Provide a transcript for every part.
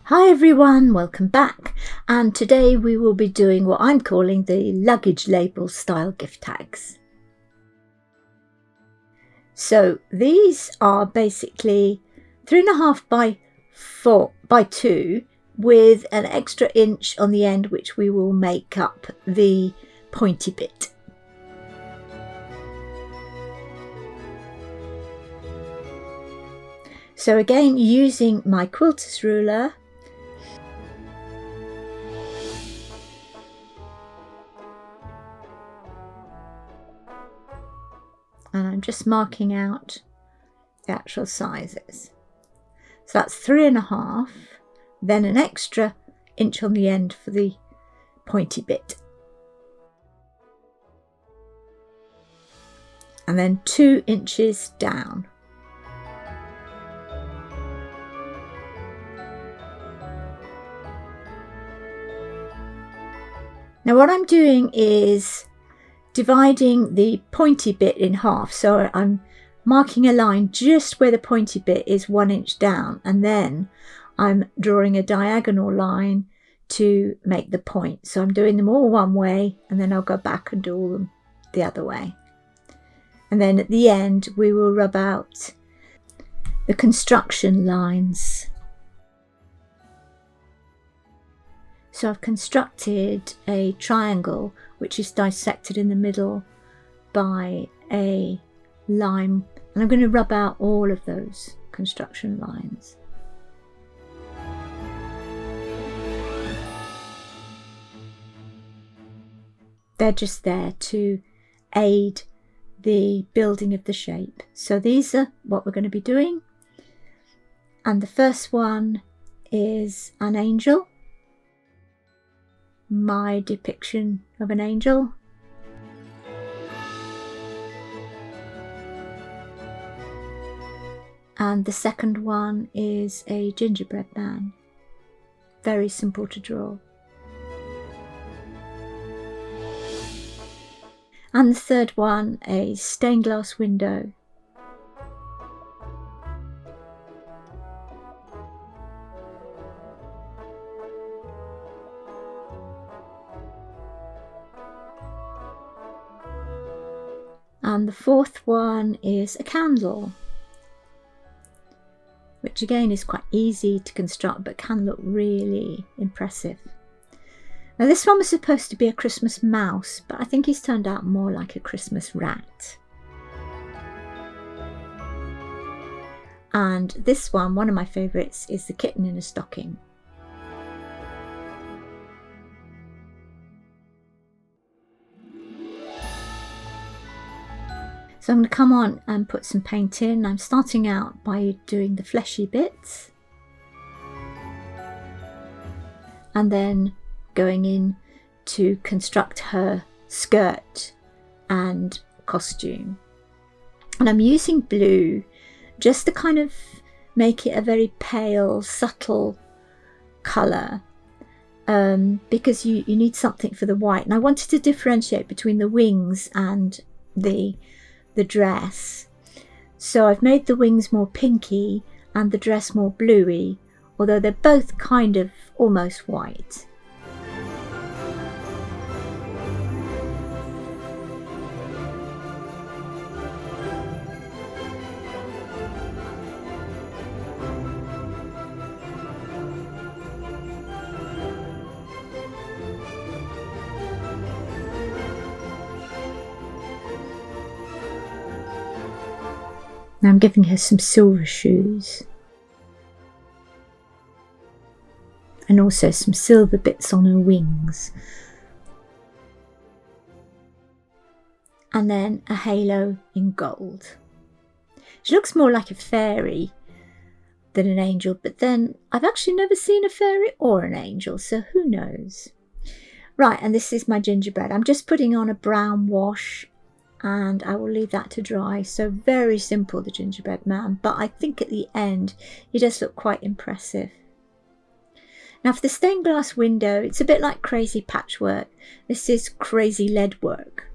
Hi everyone, welcome back, and today we will be doing what I'm calling the luggage label style gift tags. So these are basically 3.5 by 4 by 2 with an extra inch on the end which we will make up the pointy bit. So again, using my quilter's ruler, and I'm just marking out the actual sizes. So that's 3.5, then an extra inch on the end for the pointy bit, and then 2 inches down. Now what I'm doing is dividing the pointy bit in half, so I'm marking a line just where the pointy bit is 1 inch down, and then I'm drawing a diagonal line to make the point. So I'm doing them all one way, and then I'll go back and do all them the other way. And then at the end we will rub out the construction lines. So I've constructed a triangle which is dissected in the middle by a line, and I'm going to rub out all of those construction lines. They're just there to aid the building of the shape. So these are what we're going to be doing, and the first one is an angel. My depiction of an angel. And the second one is a gingerbread man. Very simple to draw. And the third one, a stained glass window. And the fourth one is a candle, which again is quite easy to construct but can look really impressive. Now this one was supposed to be a Christmas mouse, but I think he's turned out more like a Christmas rat. And this one of my favourites, is the kitten in a stocking. So I'm going to come on and put some paint in. I'm starting out by doing the fleshy bits, and then going in to construct her skirt and costume. And I'm using blue just to kind of make it a very pale, subtle colour, because you need something for the white. And I wanted to differentiate between the wings and the dress, so I've made the wings more pinky and the dress more bluey, although they're both kind of almost white. Now I'm giving her some silver shoes, and also some silver bits on her wings, and then a halo in gold. She looks more like a fairy than an angel, but then I've actually never seen a fairy or an angel, so who knows. Right, and this is my gingerbread. I'm just putting on a brown wash, and I will leave that to dry. So very simple, the gingerbread man, but I think at the end he does look quite impressive. Now for the stained glass window, it's a bit like crazy patchwork. This is crazy lead work.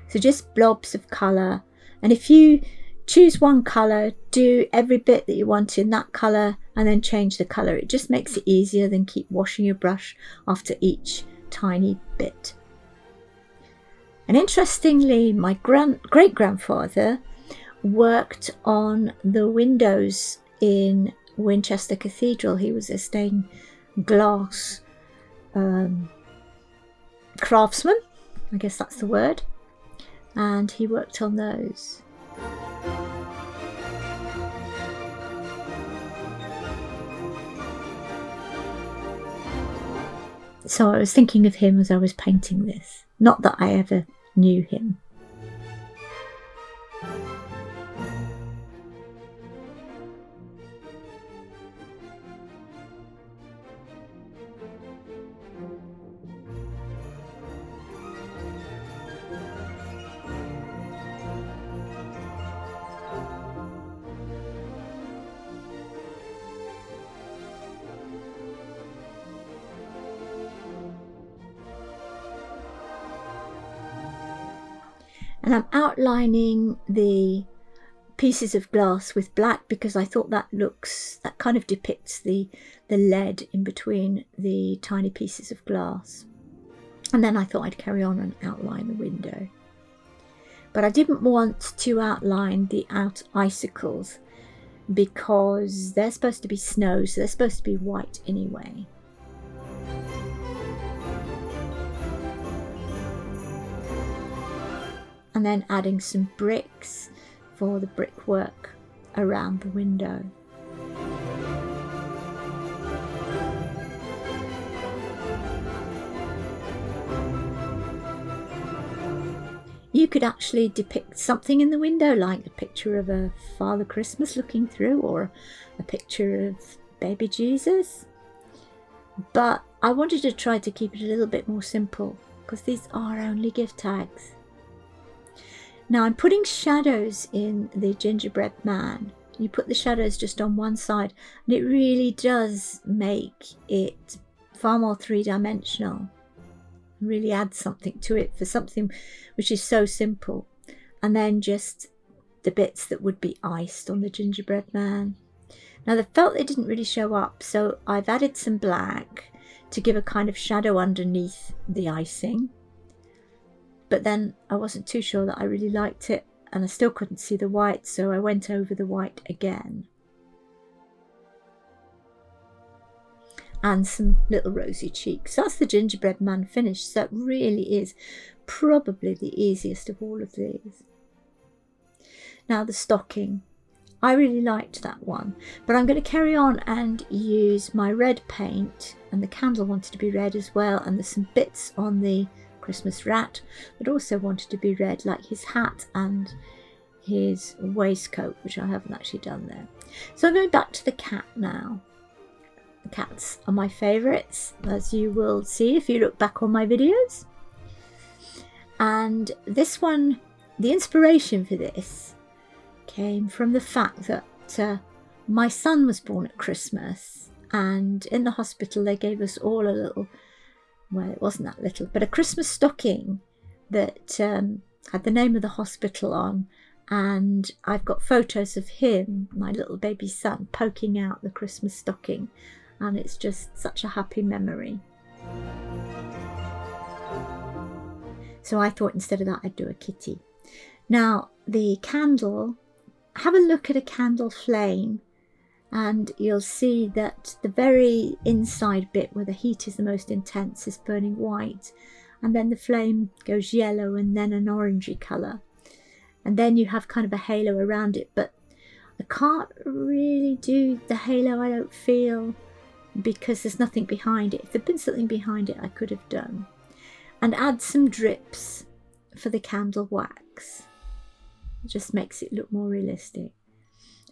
So just blobs of colour, and if you choose one colour, do every bit that you want in that colour, and then change the colour. It just makes it easier than keep washing your brush after each tiny bit. And interestingly, my great-grandfather worked on the windows in Winchester Cathedral. He was a stained glass craftsman, I guess that's the word, and he worked on those. So I was thinking of him as I was painting this, not that I ever knew him. And I'm outlining the pieces of glass with black because I thought that kind of depicts the lead in between the tiny pieces of glass. And then I thought I'd carry on and outline the window. But I didn't want to outline the icicles because they're supposed to be snow, so they're supposed to be white anyway. And then adding some bricks for the brickwork around the window. You could actually depict something in the window, like a picture of a Father Christmas looking through, or a picture of baby Jesus. But I wanted to try to keep it a little bit more simple because these are only gift tags. Now I'm putting shadows in the Gingerbread Man. You put the shadows just on one side and it really does make it far more three-dimensional. Really adds something to it for something which is so simple. And then just the bits that would be iced on the Gingerbread Man. Now the felt, they didn't really show up, so I've added some black to give a kind of shadow underneath the icing. But then I wasn't too sure that I really liked it, and I still couldn't see the white, so I went over the white again. And some little rosy cheeks. So that's the Gingerbread Man finished. So it really is probably the easiest of all of these. Now the stocking. I really liked that one, but I'm going to carry on and use my red paint, and the candle wanted to be red as well, and there's some bits on the Christmas rat that also wanted to be red, like his hat and his waistcoat, which I haven't actually done there. So I'm going back to the cat now. The cats are my favourites, as you will see if you look back on my videos. And this one, the inspiration for this came from the fact that my son was born at Christmas, and in the hospital they gave us all a little, well, it wasn't that little, but a Christmas stocking that had the name of the hospital on, and I've got photos of him, my little baby son, poking out the Christmas stocking, and it's just such a happy memory. So I thought instead of that I'd do a kitty. Now the candle, have a look at a candle flame and you'll see that the very inside bit where the heat is the most intense is burning white, and then the flame goes yellow and then an orangey colour, and then you have kind of a halo around it. But I can't really do the halo, I don't feel, because there's nothing behind it. If there'd been something behind it I could have done. And add some drips for the candle wax. It just makes it look more realistic.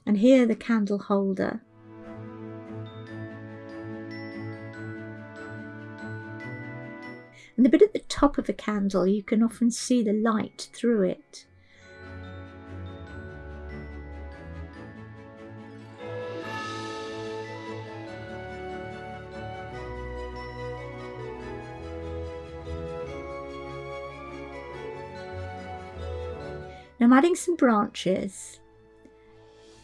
And here the candle holder. And the bit at the top of a candle, you can often see the light through it. Now I'm adding some branches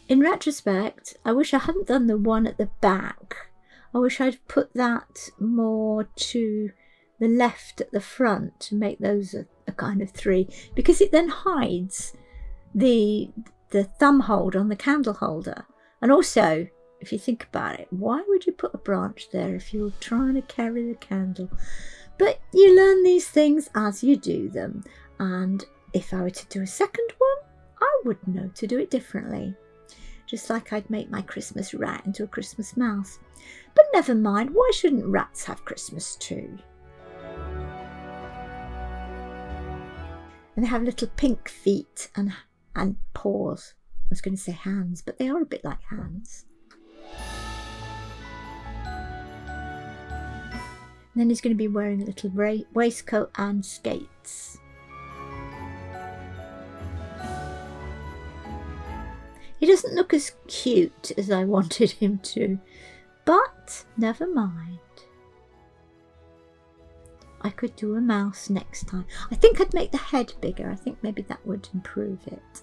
In retrospect, I wish I hadn't done the one at the back. I wish I'd put that more to the left at the front to make those a kind of 3, because it then hides the thumb hold on the candle holder. And also, if you think about it, why would you put a branch there if you're trying to carry the candle? But you learn these things as you do them, and if I were to do a second one, I would know to do it differently. Just like I'd make my Christmas rat into a Christmas mouse. But never mind, why shouldn't rats have Christmas too? And they have little pink feet and paws. I was going to say hands, but they are a bit like hands. And then he's going to be wearing a little waistcoat and skates. He doesn't look as cute as I wanted him to, but never mind. I could do a mouse next time. I think I'd make the head bigger. I think maybe that would improve it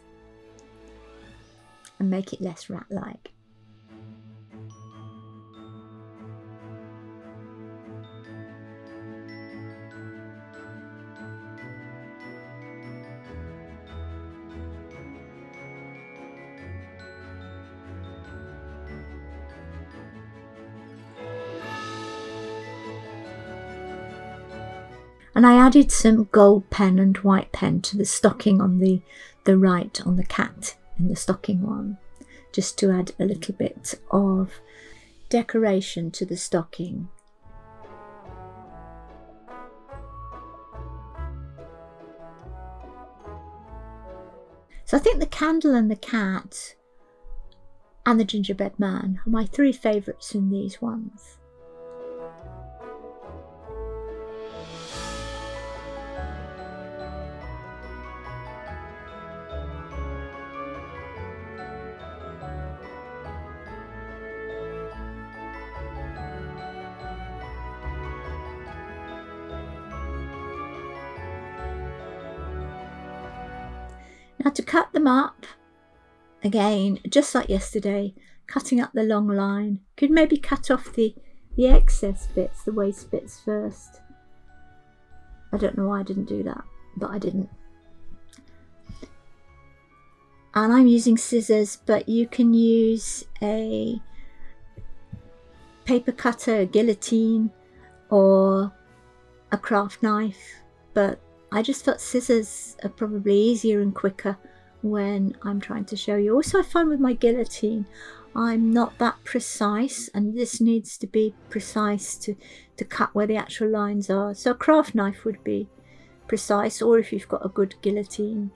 and make it less rat-like. And I added some gold pen and white pen to the stocking on the right, on the cat in the stocking one, just to add a little bit of decoration to the stocking. So I think the candle and the cat and the gingerbread man are my 3 favourites in these ones. Now to cut them up, again, just like yesterday, cutting up the long line. Could maybe cut off the excess bits, the waste bits first. I don't know why I didn't do that, but I didn't. And I'm using scissors, but you can use a paper cutter, a guillotine, or a craft knife, but I just thought scissors are probably easier and quicker when I'm trying to show you. Also, I find with my guillotine, I'm not that precise, and this needs to be precise to cut where the actual lines are. So a craft knife would be precise, or if you've got a good guillotine.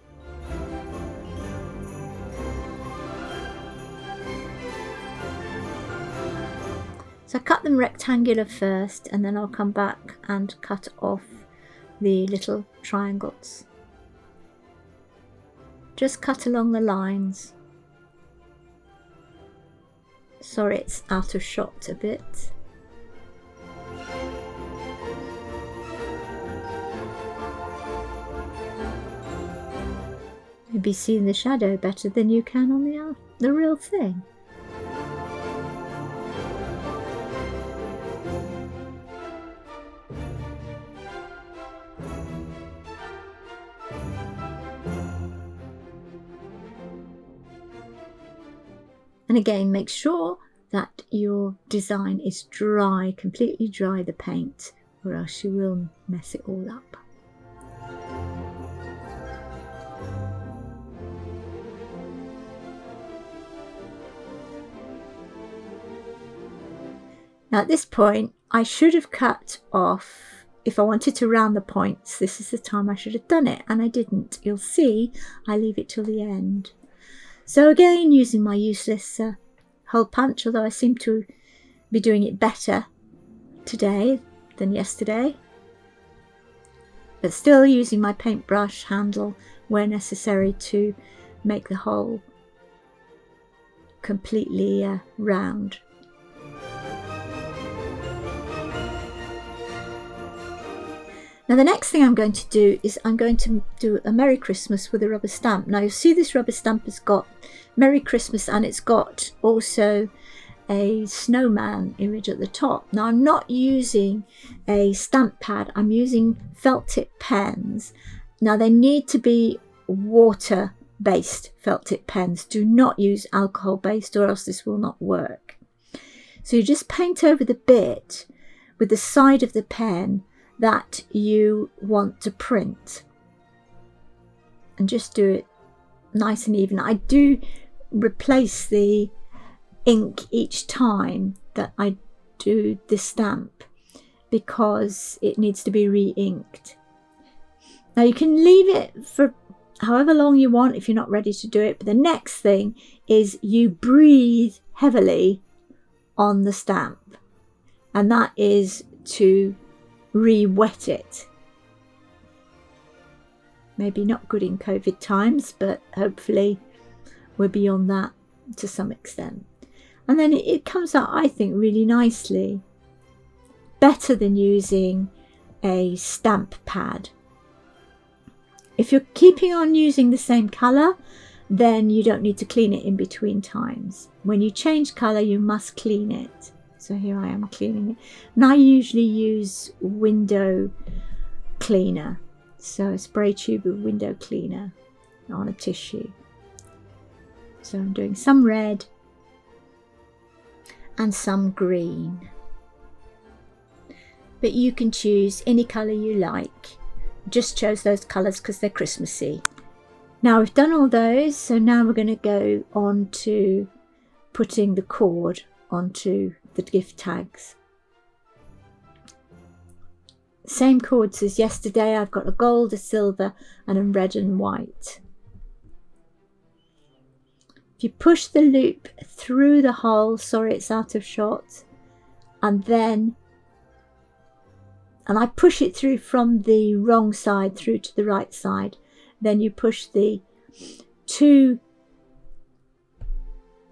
So I cut them rectangular first, and then I'll come back and cut off the little triangles. Just cut along the lines. Sorry, it's out of shot a bit. Maybe seeing the shadow better than you can on the real thing. And again, make sure that your design is dry, completely dry, the paint, or else you will mess it all up. Now at this point, I should have cut off, if I wanted to round the points, this is the time I should have done it, and I didn't. You'll see, I leave it till the end. So again, using my useless hole punch, although I seem to be doing it better today than yesterday. But still using my paintbrush handle where necessary to make the hole completely round. Now the next thing I'm going to do is I'm going to do a Merry Christmas with a rubber stamp. Now you'll see this rubber stamp has got Merry Christmas and it's got also a snowman image at the top. Now I'm not using a stamp pad, I'm using felt tip pens. Now they need to be water based felt tip pens. Do not use alcohol based or else this will not work. So you just paint over the bit with the side of the pen that you want to print and just do it nice and even. I do replace the ink each time that I do the stamp because it needs to be re-inked. Now you can leave it for however long you want if you're not ready to do it, but the next thing is you breathe heavily on the stamp, and that is to re-wet it. Maybe not good in COVID times, but hopefully we're beyond that to some extent. And then it comes out, I think, really nicely. Better than using a stamp pad. If you're keeping on using the same colour, then you don't need to clean it in between times. When you change colour, you must clean it. So here I am cleaning it. And I usually use window cleaner. So a spray tube of window cleaner on a tissue. So I'm doing some red and some green. But you can choose any colour you like. Just chose those colours because they're Christmassy. Now we've done all those, so now we're going to go on to putting the cord onto the gift tags. Same cords as yesterday. I've got a gold, a silver and a red and white. If you push the loop through the hole, sorry it's out of shot, and I push it through from the wrong side through to the right side, then you push the 2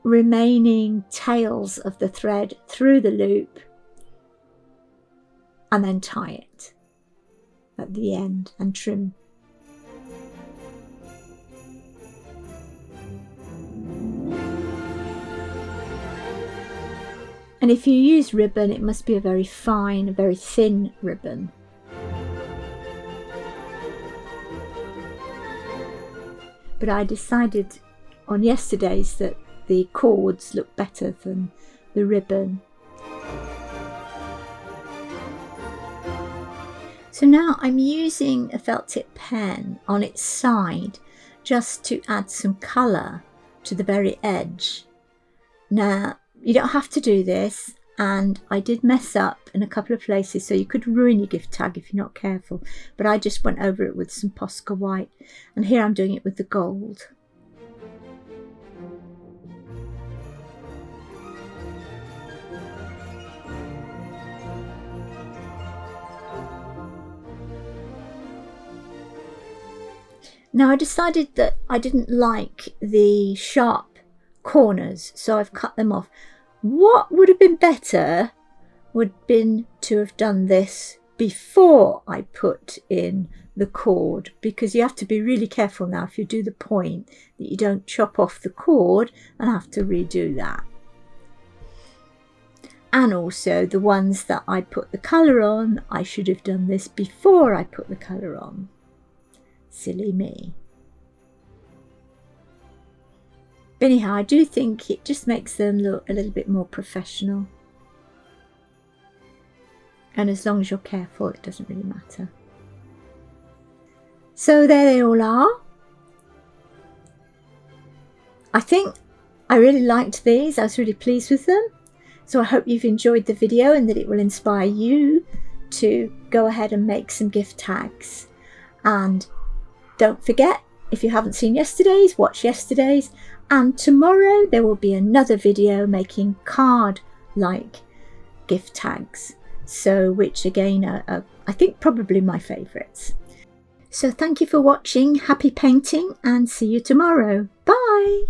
remaining tails of the thread through the loop and then tie it at the end and trim. And if you use ribbon, it must be a very fine, a very thin ribbon. But I decided on yesterday's that the cords look better than the ribbon. So now I'm using a felt tip pen on its side just to add some colour to the very edge. Now you don't have to do this, and I did mess up in a couple of places, so you could ruin your gift tag if you're not careful, but I just went over it with some Posca white, and here I'm doing it with the gold. Now I decided that I didn't like the sharp corners, so I've cut them off. What would have been better would have been to have done this before I put in the cord, because you have to be really careful now if you do the point that you don't chop off the cord and have to redo that. And also the ones that I put the colour on, I should have done this before I put the colour on. Silly me. But anyhow, I do think it just makes them look a little bit more professional. And as long as you're careful, it doesn't really matter. So there they all are. I think I really liked these. I was really pleased with them. So I hope you've enjoyed the video and that it will inspire you to go ahead and make some gift tags. And don't forget, if you haven't seen yesterday's, watch yesterday's. And tomorrow there will be another video making card-like gift tags. So which again are I think probably my favourites. So thank you for watching, happy painting, and see you tomorrow. Bye!